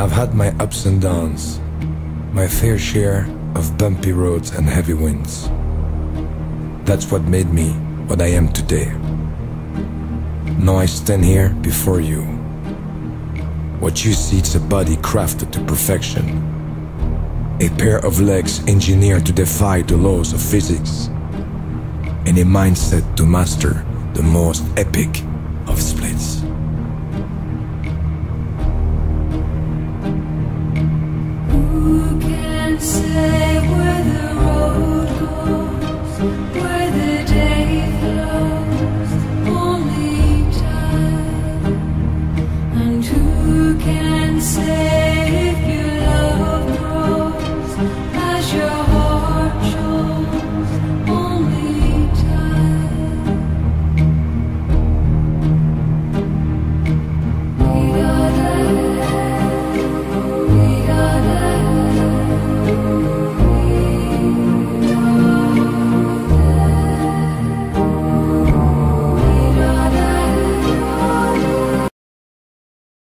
I've had my ups and downs, my fair share of bumpy roads and heavy winds. That's what made me what I am today. Now I stand here before you. What you see is a body crafted to perfection, a pair of legs engineered to defy the laws of physics, and a mindset to master the most epic